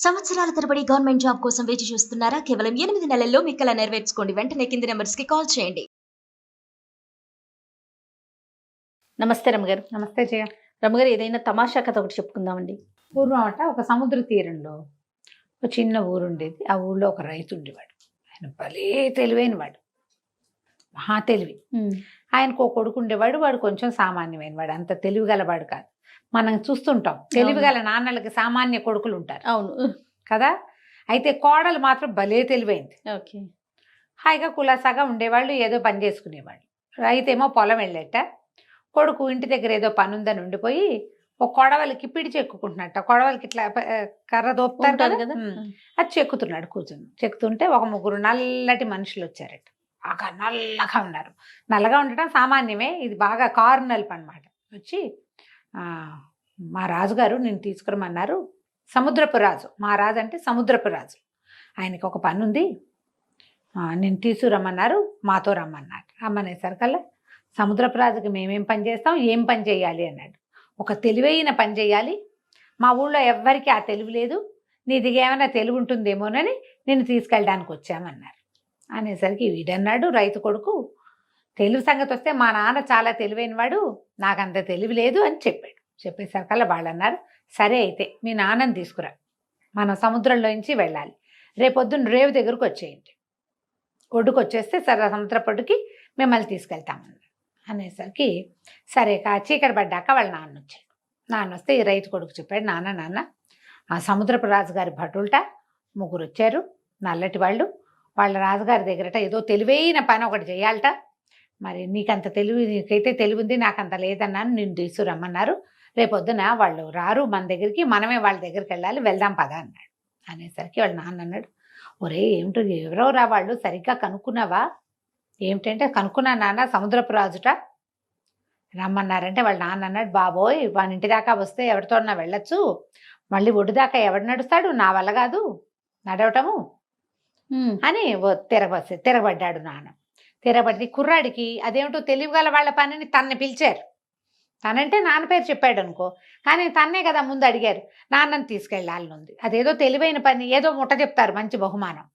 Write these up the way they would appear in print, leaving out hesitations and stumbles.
సంవత్సరాల తరబడి government job కోసం వేచి చూస్తున్నారా? కేవలం 8 నెలల్లో మీ కల నెరవేర్చుకోండి. వెంటనే కింది నంబర్స్‌కి కాల్ చేయండి. నమస్తే రమ్మగారు. నమస్తే జయ. రమ్మగారు, ఏదైనా తమాషా కథ ఒకటి చెప్పుకుందామండి. పూర్వం ఒక సముద్ర తీరంలో ఒక చిన్న ఊరుండేది. ఆ ఊళ్ళో ఒక రైతు ఉండేవాడు. ఆయన భలే తెలివైన వాడు, మహా తెలివి. ఆయనకు ఒక కొడుకు ఉండేవాడు. వాడు కొంచెం సామాన్యమైన వాడు, అంత తెలివి గలవాడు కాదు. మనం చూస్తుంటాం తెలివి గల నాన్నలకి సామాన్య కొడుకులు ఉంటారు. అవును కదా. అయితే కోడలు మాత్రం భలే తెలివైంది. ఓకే. హాయిగా కులాసాగా ఉండేవాళ్ళు, ఏదో పని చేసుకునేవాళ్ళు. రైతు ఏమో పొలం వెళ్ళేట, కొడుకు ఇంటి దగ్గర ఏదో పని ఉందని ఉండిపోయి ఒక కొడవలికి పిడి చెక్కుకుంటున్నట్ట. కొడవలికి ఇట్లా కర్ర దోపుతారు కదా, అది చెక్కుతున్నాడు. కూర్చొని చెక్కుతుంటే ఒక ముగ్గురు నల్లటి మనుషులు వచ్చారట. బాగా నల్లగా ఉన్నారు. నల్లగా ఉండటం సామాన్యమే, ఇది బాగా కారు నలుపు అనమాట. వచ్చి మా రాజుగారు నేను తీసుకురమన్నారు. సముద్రపు రాజు, మా రాజు అంటే సముద్రపు రాజు. ఆయనకి ఒక పని ఉంది, నేను తీసుకురమ్మన్నారు, మాతో రమ్మన్నారు. రమ్మనేసరికల్లా సముద్రపు రాజుకి మేమేం పని చేస్తాం, ఏం పని చేయాలి అన్నాడు. ఒక తెలివైన పని చేయాలి, మా ఊళ్ళో ఎవ్వరికి ఆ తెలివి లేదు, నీది ఏమైనా తెలివి ఉంటుందేమోనని నేను తీసుకెళ్ళడానికి వచ్చామన్నారు. అనేసరికి వీడన్నాడు రైతు కొడుకు, తెలివి సంగతి వస్తే మా నాన్న చాలా తెలివైన వాడు, నాకంత తెలివి లేదు అని చెప్పాడు. చెప్పేసరికల్లా వాళ్ళు అన్నారు, సరే అయితే మీ నాన్నని తీసుకురా, మనం సముద్రంలో నుంచి వెళ్ళాలి, రేపొద్దున రేవు దగ్గరకు వచ్చేయండి, ఒడ్డుకు వచ్చేస్తే సరే సముద్రపొడ్డుకి మిమ్మల్ని తీసుకెళ్తామన్నారు. అనేసరికి సరే చీకటి పడ్డాక వాళ్ళ నాన్న వచ్చాడు. నాన్న వస్తే ఈ రైతు కొడుకు చెప్పాడు, నాన్న ఆ సముద్రపు రాజుగారి భటులట ముగ్గురు వచ్చారు, నల్లటి వాళ్ళు. వాళ్ళ రాజుగారి దగ్గరట ఏదో తెలివైన పని ఒకటి చేయాలట. మరి నీకంత తెలివి, నీకైతే తెలివి ఉంది, నాకంత లేదన్నాను, నేను తీసుకురమ్మన్నారు. రేపొద్దున వాళ్ళు రారు మన దగ్గరికి, మనమే వాళ్ళ దగ్గరికి వెళ్ళాలి, వెళ్దాం పద అన్నాడు. అనేసరికి వాళ్ళ నాన్న అన్నాడు, ఒరే ఏమిటో ఎవరో రా వాళ్ళు, సరిగ్గా కనుక్కున్నావా? ఏమిటంటే కనుక్కున్నా నాన్న, సముద్రపు రాజుట రమ్మన్నారంటే వాళ్ళ నాన్న అన్నాడు, బాబోయ్ వాని ఇంటి దాకా వస్తే ఎవరితోన్నా వెళ్ళొచ్చు, మళ్ళీ ఒడ్డు దాకా ఎవడు నడుస్తాడు, నా వల్ల కాదు నడవటము అని తిరగబడ్డాడు నాన్న. తిరగబడి కుర్రాడికి అదేమిటో తెలివిగల వాళ్ళ పనిని తనని పిలిచారు. తనంటే నాన్న పేరు చెప్పాడు అనుకో, కానీ తన్నే కదా ముందు అడిగారు, నాన్నని తీసుకెళ్ళాలని ఉంది. అదేదో తెలివైన పని, ఏదో ముట్ట చెప్తారు, మంచి బహుమానం.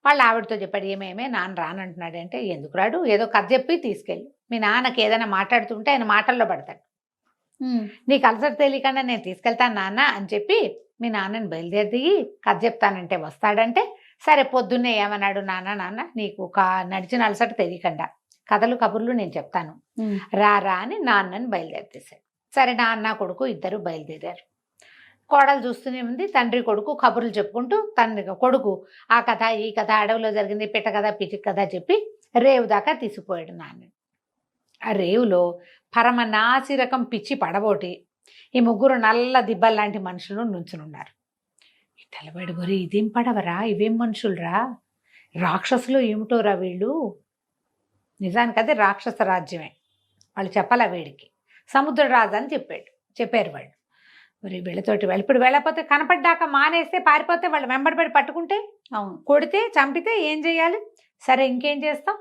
వాళ్ళ ఆవిడతో చెప్పాడు, ఏమేమే నాన్న రానంటున్నాడు అంటే, ఎందుకు రాడు, ఏదో కథ చెప్పి తీసుకెళ్ళి, మీ నాన్నకి ఏదైనా మాట్లాడుతుంటే ఆయన మాటల్లో పడతాడు, నీకు అలసట తెలియకుండా నేను తీసుకెళ్తాను నాన్న అని చెప్పి మీ నాన్నని బయలుదేరి దిగి కథ చెప్తానంటే వస్తాడంటే, సరే పొద్దున్నే ఏమన్నాడు, నాన్న నీకు నడిచిన అలసట తెలియకుండా కథలు కబుర్లు నేను చెప్తాను, రా అని నాన్నని బయలుదేరితేశాడు. సరే నాన్న కొడుకు ఇద్దరు బయలుదేరారు. కోడలు చూస్తూనే ఉంది, తండ్రి కొడుకు కబుర్లు చెప్పుకుంటూ, తండ్రి కొడుకు ఆ కథ ఈ కథ, అడవిలో జరిగింది పిట్ట కథ పిచ్చి కథ చెప్పి రేవు దాకా తీసుకుపోయాడు నాన్న. ఆ రేవులో పరమ నాసిరకం పిచ్చి పడబోటి ఈ ముగ్గురు నల్ల దిబ్బల్లాంటి మనుషులు నుంచునున్నారు. తెలబడి బరి ఇదేం పడవరా, ఇవేం మనుషులరా, రాక్షసులు ఏమిటోరా వీళ్ళు, నిజానికి అది రాక్షస రాజ్యమే. వాళ్ళు చెప్పాలా వీడికి, సముద్ర రాజు అని చెప్పారు వాళ్ళు. మరి వీళ్ళతోటి ఇప్పుడు వెళ్ళకపోతే, కనపడ్డాక మానేస్తే పారిపోతే, వాళ్ళు వెంబడిపడి పట్టుకుంటే, అవును కొడితే చంపితే ఏం చేయాలి, సరే ఇంకేం చేస్తాం,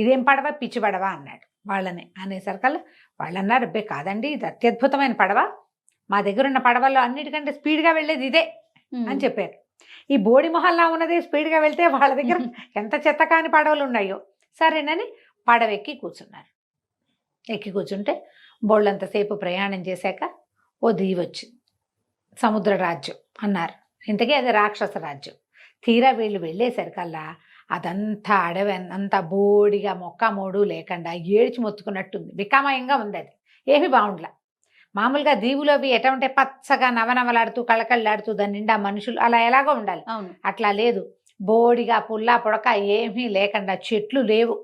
ఇదేం పడవ పిచ్చి పడవ అన్నాడు వాళ్ళని. అనేసరికల్లా వాళ్ళు అన్నారు, అబ్బే కాదండి ఇది అత్యద్భుతమైన పడవ, మా దగ్గర ఉన్న పడవల్లో అన్నిటికంటే స్పీడ్గా వెళ్ళేది ఇదే అని చెప్పారు. ఈ బోడి మొహల్లా ఉన్నదే స్పీడ్గా వెళ్తే వాళ్ళ దగ్గర ఎంత చెత్త కాని పడవలు ఉన్నాయో. సరేనని పడవ ఎక్కి కూర్చున్నారు. ఎక్కి కూర్చుంటే బోళ్ళంతసేపు ప్రయాణం చేశాక ఓ దీవి వచ్చింది, సముద్ర రాజ్యం అన్నారు. ఇంతకీ అది రాక్షస రాజ్యం. తీరా వీళ్ళు వెళ్ళేసరికల్లా అదంతా అడవి, అంతా బోడిగా మొక్క మోడు లేకుండా ఏడ్చి మొత్తుకున్నట్టుంది, వికామయంగా ఉంది. అది ఏమి బాగుండలా. మామూలుగా దీవులు అవి ఎట ఉంటే పచ్చగా నవనవలాడుతూ కళకళలాడుతూ దాని నిండా మనుషులు అలా ఎలాగో ఉండాలి, అట్లా లేదు. బోడిగా పుల్లా పొడక ఏమీ లేకుండా, చెట్లు లేవు.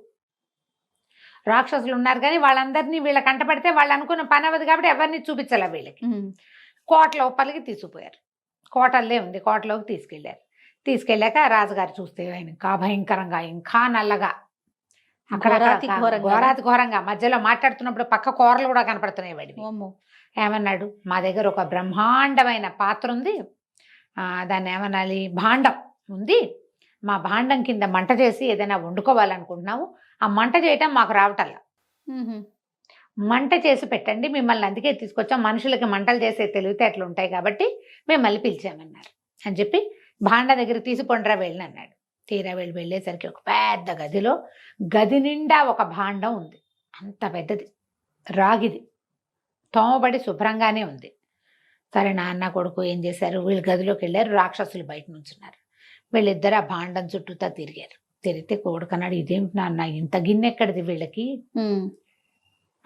రాక్షసులు ఉన్నారు కానీ వాళ్ళందరినీ వీళ్ళ కంటపడితే వాళ్ళు అనుకున్న పని అవ్వదు కాబట్టి ఎవరిని చూపించాల వీళ్ళకి. కోట లోపలికి తీసుకుపోయారు. కోటల్లే ఉంది, కోటలోకి తీసుకెళ్ళాక రాజుగారు చూస్తే ఆయన ఇంకా భయంకరంగా, ఇంకా నల్లగా, అక్కడ ఘోరాతి ఘోరంగా, మధ్యలో మాట్లాడుతున్నప్పుడు పక్క కూరలు కూడా కనపడుతున్నాయి వాడివి. ఏమన్నాడు, మా దగ్గర ఒక బ్రహ్మాండమైన పాత్ర ఉంది, దాన్ని ఏమనాలి, భాండం ఉంది, మా భాండం కింద మంట చేసి ఏదైనా వండుకోవాలనుకుంటున్నాము, ఆ మంట చేయటం మాకు రావటల్లా, మంట చేసి పెట్టండి, మిమ్మల్ని అందుకే తీసుకొచ్చాం, మనుషులకి మంటలు చేసే తెలివితేటలు ఉంటాయి కాబట్టి మిమ్మల్ని పిలిచామన్నారు. అని చెప్పి భాండ దగ్గర తీసిపోండ్రా వెళ్ళి అన్నాడు. తీరా వెళ్ళేసరికి ఒక పెద్ద గదిలో గది నిండా ఒక భాండం ఉంది. అంత పెద్దది, రాగిది, తోమబడి శుభ్రంగానే ఉంది. సరే నాన్న కొడుకు ఏం చేశారు, వీళ్ళు గదిలోకి వెళ్ళారు. రాక్షసులు బయట నుంచున్నారు. వీళ్ళిద్దరు ఆ భాండం చుట్టూతా తిరిగారు. తిరిగితే కొడుకన్నాడు, ఇదేమిటి నాన్న ఇంత గిన్నె ఎక్కడిది వీళ్ళకి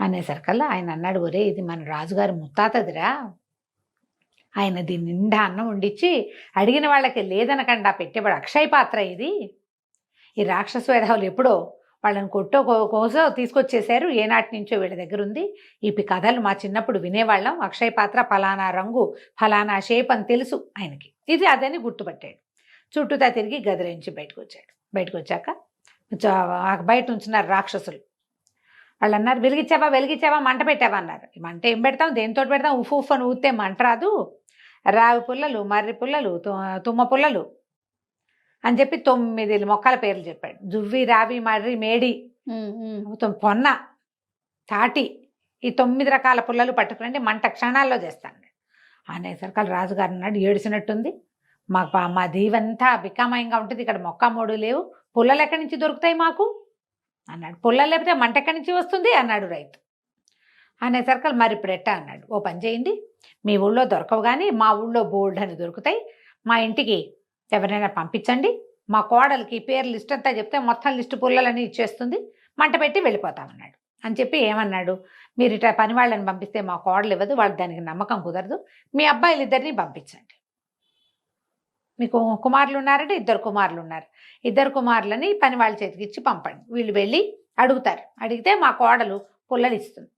అనేసరికల్లా ఆయన అన్నాడు, ఒరే ఇది మన రాజుగారి ముత్తాతదిరా, ఆయన దీని నిండా అన్నం వండిచ్చి అడిగిన వాళ్ళకి లేదనకుండా పెట్టేవాడు అక్షయ పాత్ర ఇది. ఈ రాక్షస వేధవులు ఎప్పుడో వాళ్ళని కొట్టో కోసో తీసుకొచ్చేసారు, ఏనాటి నుంచో వీళ్ళ దగ్గర ఉంది. ఈ కథలు మా చిన్నప్పుడు వినేవాళ్ళం. అక్షయ పాత్ర ఫలానా రంగు ఫలానా షేప్ అని తెలుసు ఆయనకి, ఇది అదని గుర్తుపట్టాడు. చుట్టూతా తిరిగి గదిలోంచి బయటకు వచ్చాడు. బయటకు వచ్చాక బయట ఉంచున్నారు రాక్షసులు. వాళ్ళు అన్నారు, వెలిగించావా మంట పెట్టావా అన్నారు. మంట ఏం పెడతాం, దేనితో పెడతాం, ఉఫ్ అని ఊస్తే మంట రాదు. రావి పుల్లలు, మర్రి పుల్లలు, తుమ్మ పుల్లలు అని చెప్పి 9 మొక్కల పేర్లు చెప్పాడు. జువ్వి, రావి, మర్రి, మేడి, పొన్న, తాటి, ఈ 9 రకాల పుల్లలు పట్టుకురండి, మంట క్షణాల్లో చేస్తాను అనేసరికి రాజుగారు అన్నాడు, ఏడిసినట్టుంది, మా దీవంతా బికామయంగా ఉంటుంది, ఇక్కడ మొక్క మూడు లేవు, పుల్లలు ఎక్కడి నుంచి దొరుకుతాయి మాకు అన్నాడు. పుల్లలు లేకపోతే మంట ఎక్కడి నుంచి వస్తుంది అన్నాడు రైతు. అనేసరికి మరి ఇప్పుడు ఎట్టా అన్నాడు, ఓ పని చేయండి, మీ ఊళ్ళో దొరకవు కానీ మా ఊళ్ళో బోల్డ్ అని దొరుకుతాయి, మా ఇంటికి ఎవరైనా పంపించండి, మా కోడలికి పేరు లిస్ట్ అంతా చెప్తే మొత్తం లిస్టు పుల్లలని ఇచ్చేస్తుంది, మంట పెట్టి వెళ్ళిపోతామన్నాడు. అని చెప్పి ఏమన్నాడు, మీరు ఇట్లా పని వాళ్ళని పంపిస్తే మా కోడలు ఇవ్వదు, వాళ్ళు దానికి నమ్మకం కుదరదు, మీ అబ్బాయిలిద్దరిని పంపించండి, మీకు కుమారులు ఉన్నారంటే 2 కుమారులు ఉన్నారు, 2 కుమారులని పని వాళ్ళ చేతికి ఇచ్చి పంపండి, వీళ్ళు వెళ్ళి అడుగుతారు, అడిగితే మా కోడలు పుల్లలు ఇస్తుంది,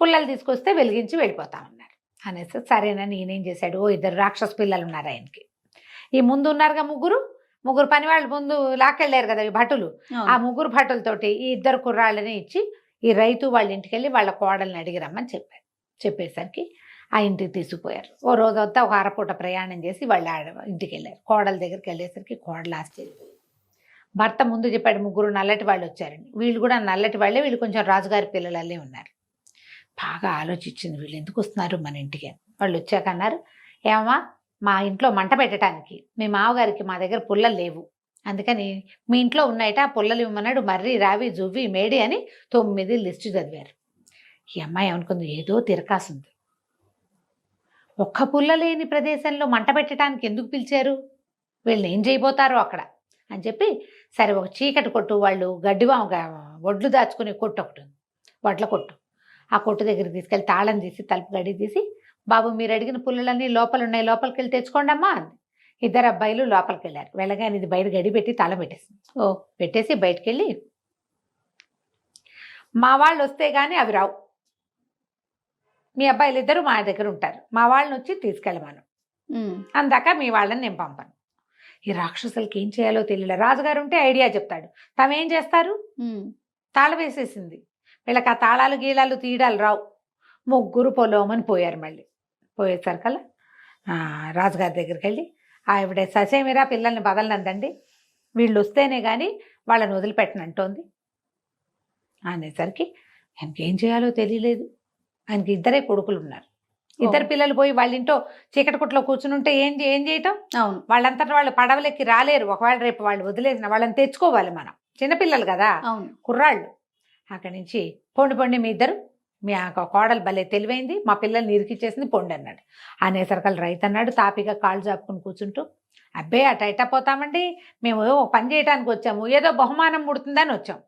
పుల్లలు తీసుకొస్తే వెలిగించి వెళ్ళిపోతామన్నారు. అనేసి సరేనని ఈయనేం చేశాడు, 2 రాక్షస పిల్లలు ఉన్నారు ఆయనకి, ఈ ముందు ఉన్నారుగా ముగ్గురు పని వాళ్ళు ముందు లాక్కెళ్ళారు కదా ఈ భటులు, ఆ 3 భటులతోటి ఈ 2 కుర్రాళ్ళని ఇచ్చి ఈ రైతు వాళ్ళ ఇంటికి వెళ్ళి వాళ్ళ కోడల్ని అడిగి రమ్మని చెప్పారు. చెప్పేసరికి ఆ ఇంటికి తీసుకుపోయారు. ఓ రోజంతా ఒక అరపూట ప్రయాణం చేసి వాళ్ళ ఇంటికి వెళ్ళారు. కోడల దగ్గరికి వెళ్ళేసరికి కోడలు ఆశ్చర్యపోయింది. భర్త ముందు చెప్పాడు 3 నల్లటి వాళ్ళు వచ్చారండి, వీళ్ళు కూడా నల్లటి వాళ్ళే, వీళ్ళు కొంచెం రాజుగారి పిల్లలల్లే ఉన్నారు. బాగా ఆలోచించింది, వీళ్ళు ఎందుకు వస్తున్నారు మన ఇంటికి అని. వాళ్ళు వచ్చాక అన్నారు, ఏమమ్మా మా ఇంట్లో మంట పెట్టడానికి మీ మామగారికి మా దగ్గర పుల్లలు లేవు, అందుకని మీ ఇంట్లో ఉన్నాయట, ఆ పుల్లలు ఇవ్వమన్నాడు, మర్రి, రావి, జువ్వి, మేడి అని 9 లిస్టు చదివారు. ఈ అమ్మాయి అనుకుంది, ఏదో తిరకాసుంది, ఒక్క పుల్ల లేని ప్రదేశంలో మంట పెట్టడానికి ఎందుకు పిలిచారు, వీళ్ళని ఏం చేయబోతారో అక్కడ అని చెప్పి, సరే ఒక చీకటి కొట్టు, వాళ్ళు వడ్లు దాచుకునే కొట్టు ఒకటి ఉంది, వడ్ల కొట్టు, ఆ కొట్టు దగ్గరికి తీసుకెళ్ళి తాళం తీసి తలుపు గడి తీసి, బాబు మీరు అడిగిన పుల్లలన్నీ లోపల ఉన్నాయి, లోపలికి వెళ్ళి తెచ్చుకోండి అమ్మా అంది. 2 అబ్బాయిలు లోపలికి వెళ్ళారు. వెళ్ళగానే ఇది బయట గడి పెట్టి తాళం పెట్టేసింది. పెట్టేసి బయటికి వెళ్ళి, మా వాళ్ళు వస్తే కానీ అవి రావు, మీ అబ్బాయిలు 2 మా దగ్గర ఉంటారు, మా వాళ్ళని వచ్చి తీసుకెళ్ళమను, అందాక మీ వాళ్ళని నేను పంపను. ఈ రాక్షసులకి ఏం చేయాలో తెలియలే. రాజుగారు ఉంటే ఐడియా చెప్తాడు, తమేం చేస్తారు, తాళం వేసేసింది, వీళ్ళకి ఆ తాళాలు గీలాలు తీయడాలు రావు. 3 పొలోమని పోయారు. మళ్ళీ పోయేసరికల్లా రాజుగారి దగ్గరికి వెళ్ళి, ఆవిడ ససేమిరా పిల్లల్ని బదలనందండి, వీళ్ళు వస్తేనే కానీ వాళ్ళని వదిలిపెట్టనంటోంది అనేసరికి ఆయనకి ఏం చేయాలో తెలియలేదు. ఆయనకి 2 కొడుకులు ఉన్నారు. 2 పిల్లలు పోయి వాళ్ళ ఇంట్లో చీకటి కుట్లో కూర్చుని ఉంటే ఏం చేయటం, అవును, వాళ్ళంతటా వాళ్ళు పడవలెక్కి రాలేరు. ఒకవేళ రేపు వాళ్ళు వదిలేసిన వాళ్ళని తెచ్చుకోవాలి మనం, చిన్నపిల్లలు కదా, అవును, కుర్రాళ్ళు. అక్కడి నుంచి పొండి మీ 2, మీ కోడలు భలే తెలివైంది, మా పిల్లల్ని ఇరికిచ్చేసింది, పొండి అన్నాడు. అనేసరికల్ రైతు అన్నాడు తాపిగా కాళ్ళు చాపుకుని కూర్చుంటూ, అబ్బే అటైట పోతామండి, మేము పని చేయడానికి వచ్చాము, ఏదో బహుమానం ముడుతుందని వచ్చాం,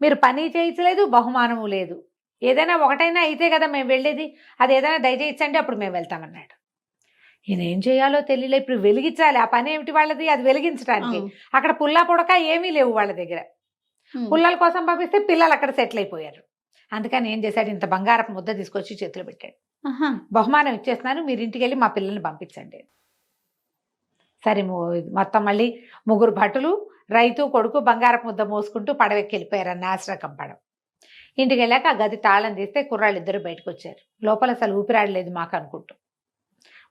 మీరు పని చేయించలేదు, బహుమానము లేదు, ఏదైనా ఒకటైనా అయితే కదా మేము వెళ్ళేది, అది ఏదైనా దయచేయించండి అప్పుడు మేము వెళ్తామన్నాడు. ఈయన ఏం చేయాలో తెలియలే, ఇప్పుడు వెలిగించాలి, ఆ పని ఏమిటి వాళ్ళది, అది వెలిగించడానికి. అక్కడ పుల్లా పుడక ఏమీ లేవు వాళ్ళ దగ్గర, పుల్లల కోసం పంపిస్తే పిల్లలు అక్కడ సెటిల్ అయిపోయారు. అందుకని ఏం చేశాడు, ఇంత బంగారపు ముద్ద తీసుకొచ్చి చేతిలో పెట్టాడు, బహుమానం ఇచ్చేస్తున్నాను, మీరు ఇంటికి వెళ్ళి మా పిల్లల్ని పంపించండి. సరే మొత్తం మళ్ళీ 3 భటులు, రైతు, కొడుకు బంగారపు ముద్ద మోసుకుంటూ పడవెక్కి వెళ్ళిపోయారు, నాశరకం పడవ. ఇంటికి వెళ్ళాక ఆ గది తాళం తీస్తే కుర్రాళ్ళు 2 బయటకు వచ్చారు. లోపల అసలు ఊపిరాడలేదు మాకు అనుకుంటూ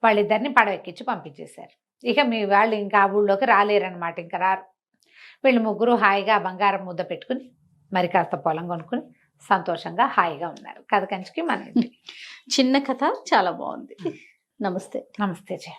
వాళ్ళిద్దరిని పడవెక్కించి పంపించేశారు. ఇక మీ వాళ్ళు ఇంకా ఆ ఊళ్ళోకి రాలేరనమాట, ఇంకా రారు. వీళ్ళు 3 హాయిగా బంగారం ముద్ద పెట్టుకుని మరి కాస్త పొలం కొనుక్కుని సంతోషంగా హాయిగా ఉన్నారు. కథ కంచికి మన చిన్న కథ చాలా బాగుంది. నమస్తే. నమస్తే.